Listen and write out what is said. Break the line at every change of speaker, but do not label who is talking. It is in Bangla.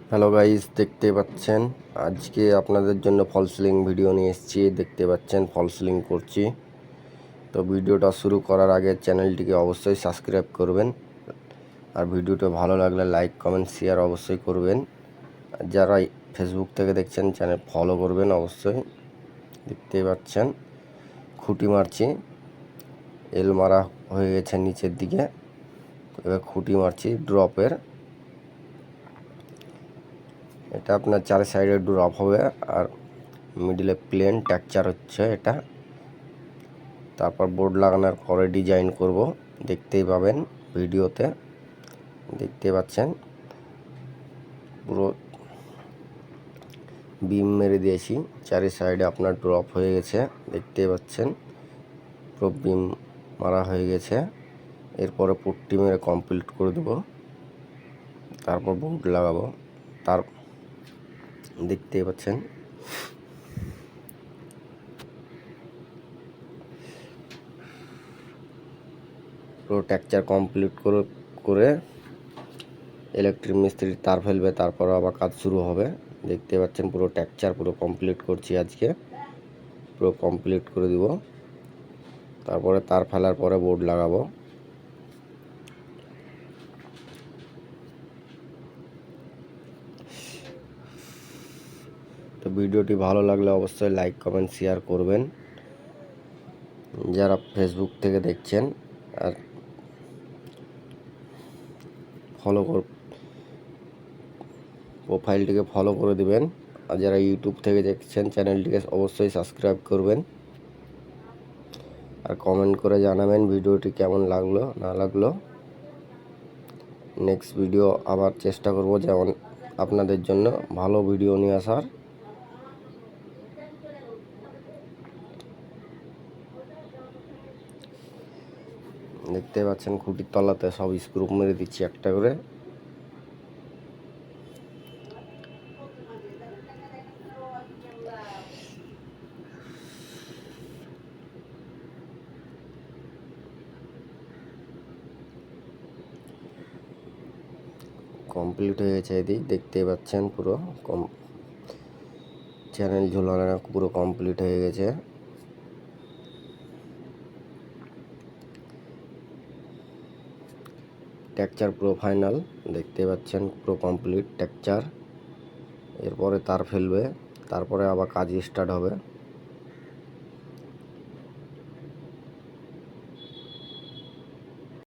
হ্যালো গাইস, দেখতে পাচ্ছেন আজকে আপনাদের জন্য ফল সিলিং ভিডিও নিয়ে এসেছি। দেখতে পাচ্ছেন ফল সিলিং করছি। তো ভিডিওটা শুরু করার আগে চ্যানেলটিকে অবশ্যই সাবস্ক্রাইব করবেন, আর ভিডিওটা ভালো লাগলে লাইক কমেন্ট শেয়ার অবশ্যই করবেন। আর যারা ফেসবুক থেকে দেখছেন চ্যানেল ফলো করবেন অবশ্যই। দেখতে পাচ্ছেন খুঁটি মারছি, এল মারা হয়ে গেছে নিচের দিকে। এবার খুঁটি মারছি ড্রপের। এটা আপনার চার সাইডে ড্রপ হবে আর মিডিলে প্লেন টেক্সচার হচ্ছে এটা। তারপর বোর্ড লাগানোর পরে ডিজাইন করব, দেখতেই পাবেন ভিডিওতে। দেখতে পাচ্ছেন পুরো বিম মেরে দিয়েছি, চারি সাইডে আপনার ড্রপ হয়ে গেছে। দেখতেই পাচ্ছেন পুরো বিম মারা হয়ে গেছে। এরপরে পুট্টি মেরে কমপ্লিট করে দেবো, তারপর বোর্ড লাগাবো। দেখতেই পাচ্ছেন পুরো টেক্সচার কমপ্লিট করে ইলেকট্রিক মিস্ত্রি তার ফেলবে, তারপর আবার কাজ শুরু হবে। দেখতে পাচ্ছেন পুরো টেক্সচার পুরো কমপ্লিট করছি আজকে, পুরো কমপ্লিট করে দিব। তারপরে তার ফেলার পরে বোর্ড লাগাবো। তো ভিডিওটি ভালো লাগলে অবশ্যই লাইক কমেন্ট শেয়ার করবেন। যারা ফেসবুক থেকে দেখছেন আর প্রোফাইলটিকে ফলো করে দিবেন। আর যারা ইউটিউব থেকে দেখছেন চ্যানেলটিকে অবশ্যই সাবস্ক্রাইব করবেন, আর কমেন্ট করে জানাবেন ভিডিওটি কেমন লাগলো না লাগলো। নেক্সট ভিডিও আবার চেষ্টা করব যেমন আপনাদের জন্য ভালো ভিডিও নিয়ে আসার। দেখতে পাচ্ছেন খুঁটির তলাতে সব স্ক্রু মেরে দিচ্ছি একটা করে। কমপ্লিট হয়ে গেছে এদিক, দেখতে পাচ্ছেন পুরো চ্যানেল ঝোলানো পুরো কমপ্লিট হয়ে গেছে। টেক্সচার পুরো ফাইনাল, দেখতে পাচ্ছেন পুরো কমপ্লিট টেক্সচার। এরপরে তার ফেলবে, তারপরে আবার কাজ স্টার্ট হবে।